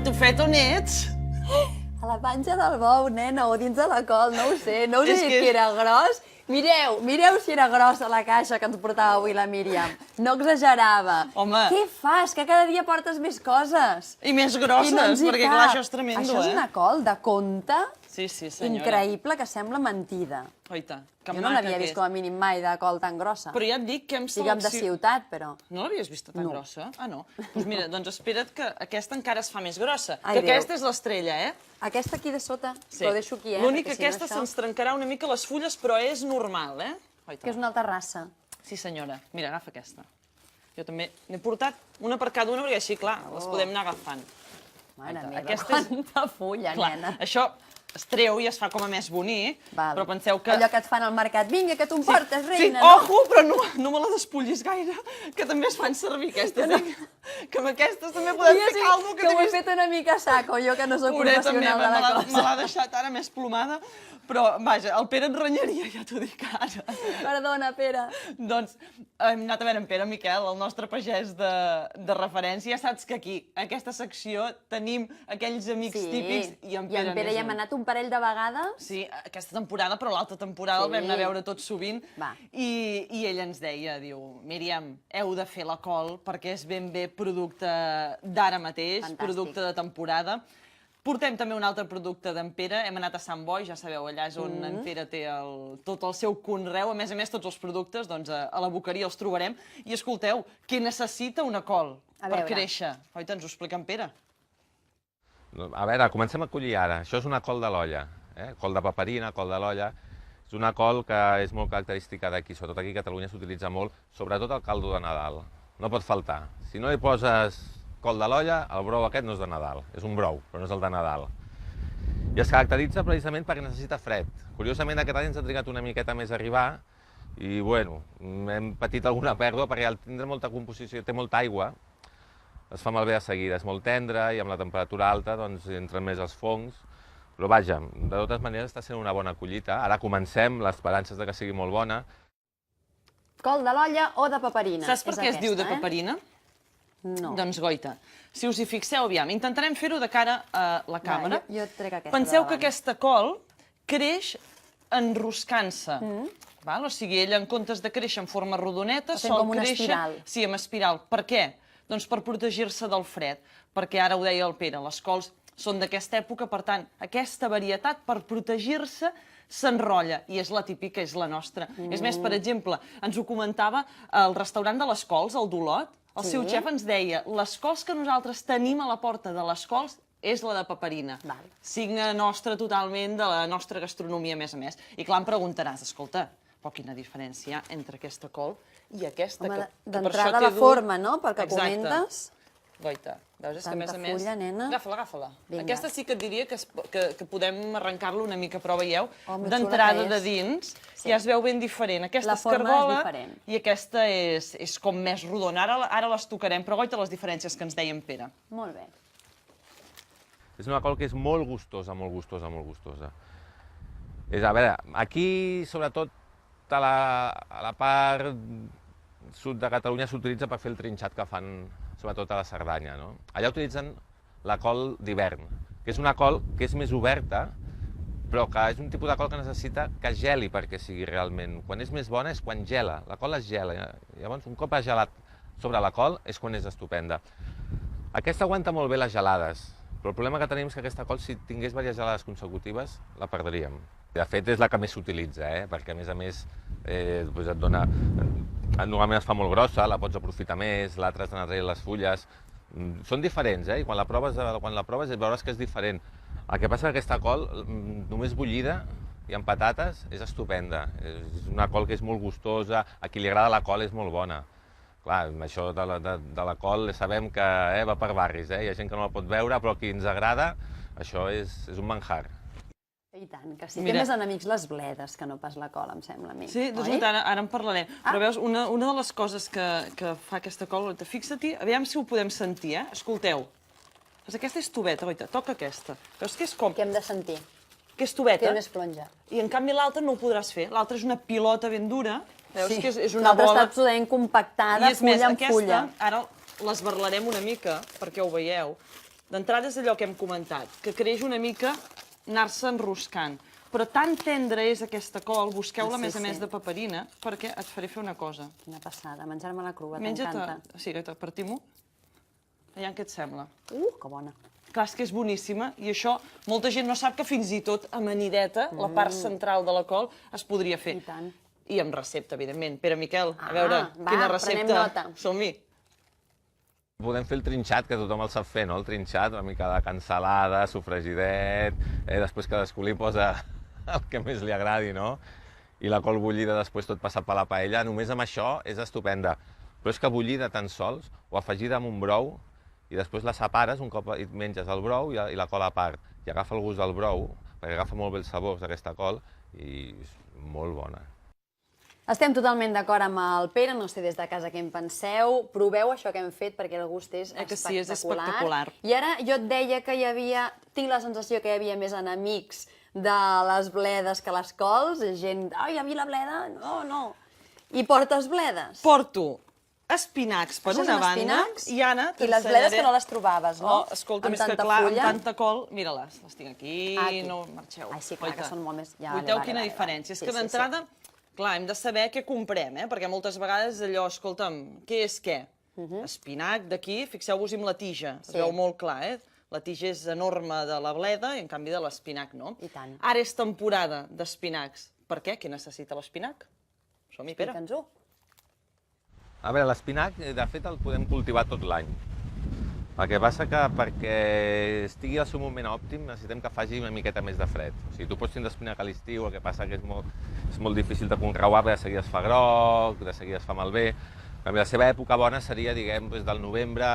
Patufet, on ets? A la panxa del bou, nena, o dins de la col, no ho sé. No us he dit que era gros? Mireu si era grossa la caixa que ens portava avui la Míriam. No exagerava. Home. Què fas? Que cada dia portes més coses. I més grosses, perquè clar, això és tremendo, Això és una col de conte Sí, senyora. increïble que sembla mentida. Oita, que Jo no l'havia vist com a mínim mai de col tan grossa. Però ja et dic que hem Digue'm de ciutat, però... No l'havies vista tan grossa? Ah, no? Doncs mira, doncs espera't que aquesta encara es fa més grossa. Ai, Que Déu. aquesta és l'estrella, eh? Aquesta aquí de sota, Sí. ho deixo aquí, L'únic que perquè si no aquesta això- se'ns trencarà una mica les fulles, però és normal, eh? Oita. Que és una altra raça. Sí, senyora. Mira, agafa aquesta. Jo també n'he portat una per cada una, perquè així, clar, les podem anar agafant. Mare Oita, meva, aquesta és- quanta fulla, Clar, nena. això es treu i es fa com a més bonic, Val. però penseu que... Allò que et fan al mercat. Vinga, que tu em portes, Sí, reina, no? ojo, però no me la despullis gaire, que també es fan servir aquestes. Que amb aquestes també podem fer caldo. Que ho he fet una mica a saco, jo que no soc Pobreta professional meva, de la me cosa. l'ha deixat ara més plomada, però, vaja, el Pere et renyaria, ja t'ho dic ara. Perdona, Pere. Doncs hem anat a veure en Pere Miquel, el nostre pagès de referència. Ja saps que aquí, a aquesta secció, tenim aquells amics típics i en Pere hi hem anat un parell de vegades. Sí, aquesta temporada, però l'altra temporada el vam anar a veure tot sovint. Va. I ell ens deia, diu, Míriam, heu de fer la col perquè és ben bé producte d'ara mateix, Fantàstic. producte de temporada. Portem també un altre producte d'en Pere, hem anat a Sant Boi, ja sabeu, allà és on en Pere té tot el seu conreu. A més, tots els productes doncs, a la boqueria els trobarem. I escolteu, què necessita una col per créixer? Oita, ens ho explica en Pere. A veure, comencem a collir ara. Això és una col de l'olla, col de paperina, col de l'olla. És una col que és molt característica d'aquí, sobretot aquí a Catalunya s'utilitza molt, sobretot el caldo de Nadal. No pot faltar. Si no hi poses col de l'olla, el brou aquest no és de Nadal. És un brou, però no és el de Nadal. I es caracteritza precisament perquè necessita fred. Curiosament, aquest any ens ha trigat una miqueta més a arribar i, bueno, hem patit alguna pèrdua perquè al tindre molta composició, té molta aigua, es fa malbé de seguida. És molt tendre i amb la temperatura alta doncs entren més els fongs. Però vaja, de totes maneres està sent una bona collita. Ara comencem, l'esperança és que sigui molt bona. Col de l'olla o de paperina. Saps per què es diu de paperina? No. Doncs goita, si us hi fixeu, aviam, intentarem fer-ho de cara a la càmera. Jo et trec aquesta. Penseu que aquesta col creix enroscant-se. O sigui, ella en comptes de créixer en forma rodoneta, sol com una créixer... espiral. Sí, amb espiral. Per què? Doncs per protegir-se del fred. Perquè ara ho deia el Pere, les cols són d'aquesta època, per tant, aquesta varietat, per protegir-se, s'enrotlla, i és la típica, és la nostra. És més, per exemple, ens ho comentava el restaurant de les cols, el d'Olot, el seu xef ens deia, les cols que nosaltres tenim a la porta de les cols és la de paperina. Signe nostre totalment de la nostra gastronomia, a més. I clar, em preguntaràs, escolta, però quina diferència hi ha entre aquesta col i aquesta? Home, d'entrada la forma, no?, pel que comentes. Goita, veus? És que a Tanta més... fulla, nena. Agafa-la. Vinga. Aquesta sí que et diria que podem arrencar-la una mica, però veieu, Oh, que d'entrada xula de que és. dins, Sí. ja es veu ben diferent. Aquesta La és forma és cargola diferent. i aquesta és com més rodona. Ara les tocarem, però goita les diferències que ens deia en Pere. Molt bé. És una col que és molt gustosa, molt gustosa, molt gustosa. A veure, aquí, sobretot, a la part sud de Catalunya s'utilitza per fer el trinxat que fan, sobretot a la Cerdanya, no? Allà utilitzen la col d'hivern, que és una col que és més oberta, però que és un tipus de col que necessita que geli perquè sigui realment. Quan és més bona és quan gela, la col es gela. Llavors, un cop ha gelat sobre la col és quan és estupenda. Aquesta aguanta molt bé les gelades, però el problema que tenim és que aquesta col, si tingués diverses gelades consecutives, la perdríem. De fet, és la que més s'utilitza, perquè a més et dona... Normalment es fa molt grossa, la pots aprofitar més, l'altra és d'anar traient les fulles. Són diferents, i quan la proves veuràs que és diferent. El que passa és que aquesta col, només bullida i amb patates, és estupenda. És una col que és molt gustosa, a qui li agrada la col és molt bona. Clar, això de la col sabem que va per barris, hi ha gent que no la pot veure, però a qui ens agrada, això és un manjar. I tant, que sí. Té més enemics les bledes que no pas la col, em sembla a mi. Sí, doncs ara en parlarem. Però veus, una de les coses que fa aquesta col, fixa-t'hi, aviam si ho podem sentir, Escolteu. Aquesta és tubeta, goita, toca aquesta. Veus que és com... Què hem de sentir? Que és tubeta. Que és més plonja. I en canvi l'altra no ho podràs fer. L'altra és una pilota ben dura. Veus que és una l'altra bola... està absolutament compactada, fulla en fulla. Ara l'esbarlarem una mica, perquè ho veieu. D'entrada és allò que hem comentat, que creix una mica anar-se enroscant. Però tan tendra és aquesta col, busqueu-la a més de paperina, perquè et faré fer una cosa. Quina passada, menjar-me la crua, t'encanta. Sí, partim-ho. Aviam què et sembla. Que bona. Clar, és que és boníssima, i això molta gent no sap que fins i tot amanideta, la part central de la col, es podria fer. I tant. I amb recepta, evidentment. Pere Miquel, a veure quina recepta. Prenem nota. Som-hi. Podem fer el trinxat, que tothom el sap fer, no? El trinxat, una mica de cansalada, sofregidet, després cadascú li posa el que més li agradi, no? I la col bullida després tot passat per la paella, només amb això és estupenda. Però és que bullida tan sols, o afegida amb un brou, i després la separes un cop i menges el brou i la col a part. I agafa el gust del brou, perquè agafa molt bé els sabors d'aquesta col, i és molt bona. Estem totalment d'acord amb el Pere, no sé des de casa què en penseu. Proveu això que hem fet perquè el gust és espectacular. Que sí, és espectacular. I ara jo et deia que hi havia, tinc la sensació que hi havia més enemics de les bledes que les cols. Gent, ai, a mi la bleda, no. I portes bledes? Porto espinacs per una banda, i Anna i les bledes que no les trobaves, no? Escolta, més que clar, amb tanta col, mira-les, les tinc aquí, no marxeu. Ai, sí, clar, que són molt més... Veieu quina diferència. És que d'entrada, clar, hem de saber què comprem, perquè moltes vegades allò, escolta'm, què és què? Espinac d'aquí, fixeu-vos amb la tija, es veu molt clar, La tija és enorme de la bleda i en canvi de l'espinac no. I tant. Ara és temporada d'espinacs. Per què? Què necessita l'espinac? Som-hi, Pere. Explica'ns-ho. A veure, l'espinac, de fet, el podem cultivar tot l'any. El que passa que perquè estigui al seu moment òptim necessitem que faci una miqueta més de fred. O sigui, tu pots tindre espinac a l'estiu, el que passa que és molt difícil de conreuar, perquè de seguida es fa groc, de seguida es fa malbé. La seva època bona seria, diguem, des del novembre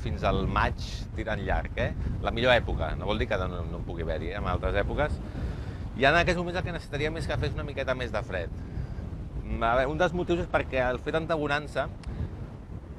fins al maig, tirant llarg, La millor època, no vol dir que no pugui haver-hi, en altres èpoques. I en aquests moments el que necessitaríem és que fes una miqueta més de fred. Un dels motius és perquè el fer tanta bonança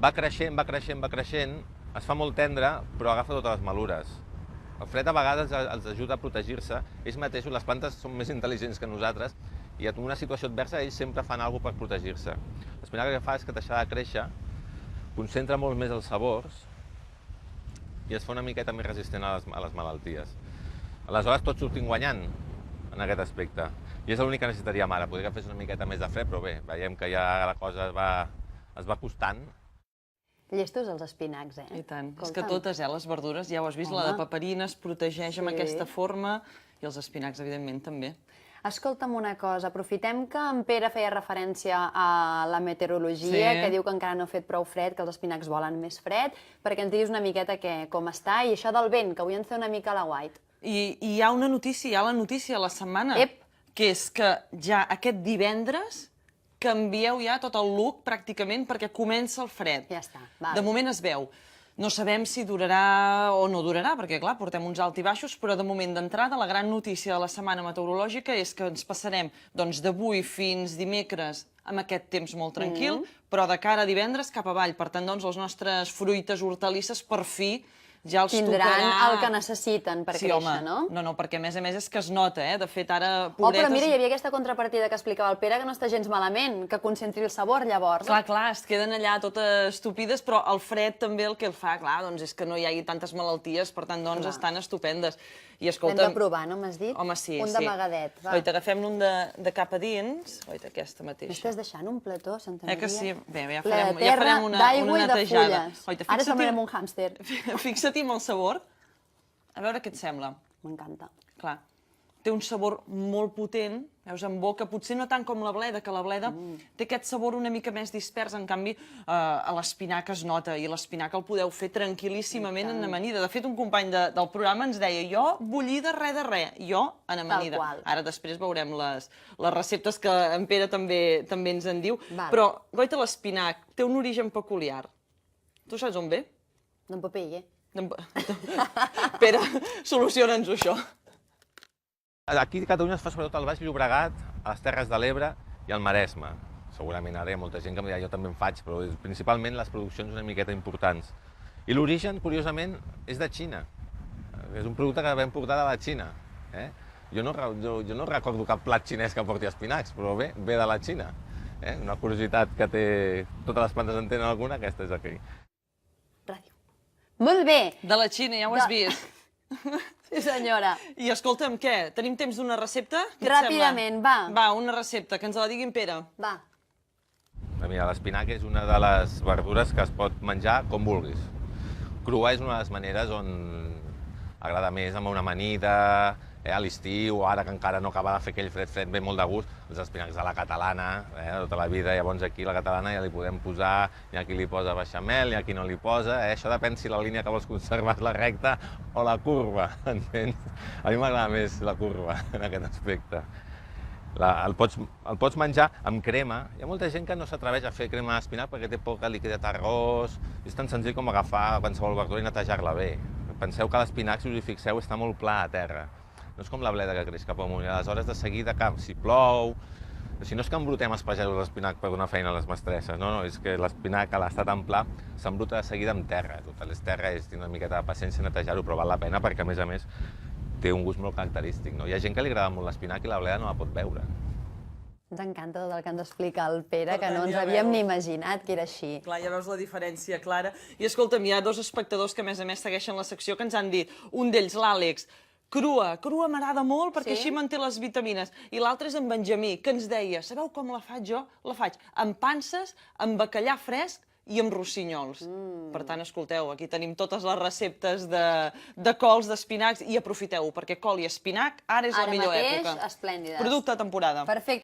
va creixent, es fa molt tendre, però agafa totes les malures. El fred a vegades els ajuda a protegir-se. Ells mateixos, les plantes són més intel·ligents que nosaltres, i en una situació adversa ells sempre fan alguna cosa per protegir-se. L'espinac el que fa és que deixa de créixer, concentra molt més els sabors i es fa una miqueta més resistent a les malalties. Aleshores tots sortim guanyant en aquest aspecte. I és l'únic que necessitaríem ara, podria que fes una miqueta més de fred, però bé, veiem que ja la cosa es va costant. Llestos els espinacs, I tant. És que totes, les verdures, ja ho has vist, la de paperina es protegeix amb aquesta forma i els espinacs, evidentment, també. Escolta'm una cosa, aprofitem que en Pere feia referència a la meteorologia, que diu que encara no ha fet prou fred, que els espinacs volen més fred, perquè ens diguis una miqueta com està, i això del vent, que avui ens té una mica a la guait. I hi ha una notícia, hi ha la notícia de la setmana, que és que ja aquest divendres canvieu ja tot el look, pràcticament, perquè comença el fred. Ja està. De moment es veu. No sabem si durarà o no durarà, perquè, clar, portem uns alts i baixos, però de moment d'entrada la gran notícia de la setmana meteorològica és que ens passarem d'avui fins dimecres amb aquest temps molt tranquil, però de cara a divendres cap avall. Per tant, les nostres fruites, hortalisses, per fi, ja els tocarà... Tindran el que necessiten per créixer, no? No, perquè a més és que es nota, De fet, ara... Però mira, hi havia aquesta contrapartida que explicava el Pere, que no està gens malament, que concentri el sabor, llavors. Clar, es queden allà totes estupides, però el fred també el que el fa, clar, doncs és que no hi hagi tantes malalties, per tant, doncs estan estupendes. I escolta'm... Hem de provar, no m'has dit? Home, sí. Un d'amagadet, va. Oita, agafem un de cap a dins, oita, aquesta mateixa. M'estàs deixant un plató, Santa Maria? Que sí? Bé, ja farem una netejada. Ara semblarem un hàmster. Fixa't-hi amb el sabor. A veure què et sembla. M'encanta. Clar. Té un sabor molt potent, veus, en boca, potser no tant com la bleda, que la bleda té aquest sabor una mica més dispers, en canvi a l'espinac es nota, i l'espinac el podeu fer tranquil·líssimament en amanida. De fet, un company del programa ens deia, jo bullida res de res, jo en amanida. Ara després veurem les receptes que en Pere també ens en diu, però, goita, l'espinac té un origen peculiar. Tu saps on ve? D'en Popeye. Pere, soluciona'ns-ho, això. Aquí a Catalunya es fa sobretot al Baix Llobregat, a les Terres de l'Ebre i al Maresme. Segurament ara hi ha molta gent que em dirà, jo també en faig, però principalment les produccions una miqueta importants. I l'origen, curiosament, és de Xina. És un producte que vam portar de la Xina. Jo no recordo cap plat xinès que porti espinacs, però bé, ve de la Xina. Una curiositat que té... Totes les plantes en tenen alguna, aquesta és aquí. Ràdio. Molt bé. De la Xina, ja ho has vist. Sí, senyora. I escolta'm, què? Tenim temps d'una recepta? Què et Ràpidament, sembla? va. Va, una recepta, que ens la diguin Pere. Va. Mira, l'espinac és una de les verdures que es pot menjar com vulguis. Crua és una de les maneres on agrada més amb una amanida, a l'estiu, ara que encara no acaba de fer aquell fred, ve molt de gust, els espinacs de la catalana, tota la vida, llavors aquí la catalana ja li podem posar, hi ha qui li posa beixamel, hi ha qui no li posa, això depèn si la línia que vols conservar és la recta o la curva, entens? A mi m'agrada més la curva en aquest aspecte. El pots menjar amb crema. Hi ha molta gent que no s'atreveix a fer crema d'espinac perquè té por que li quedi arròs. És tan senzill com agafar qualsevol verdura i netejar-la bé. Penseu que l'espinac, si us hi fixeu, està molt pla a terra. No és com la bleda que creix cap amunt. I aleshores, de seguida, si plou... Si no és que embrutem els pagesos l'espinac per donar feina a les mestresses, no, és que l'espinac, a l'estar tan pla, s'embruta de seguida amb terra. Tot terra és tenir una miqueta de paciència netejar-ho, però val la pena perquè, a més, té un gust molt característic. Hi ha gent que li agrada molt l'espinac i la bleda no la pot veure. Ens encanta tot el que ens explica el Pere, que no ens havíem ni imaginat que era així. Clar, ja veus la diferència clara. I escolta'm, hi ha dos espectadors que, a més, segueixen la secció que ens han dit. Un d'ells, l'Àlex, crua m'agrada molt perquè així manté les vitamines. I l'altre és en Benjamí, que ens deia, sabeu com la faig jo? La faig amb panses, amb bacallà fresc i amb rossinyols. Per tant, escolteu, aquí tenim totes les receptes de cols, d'espinacs, i aprofiteu-ho, perquè col i espinac ara és la millor època. Ara mateix, esplèndides. Producte de temporada. Perfecte.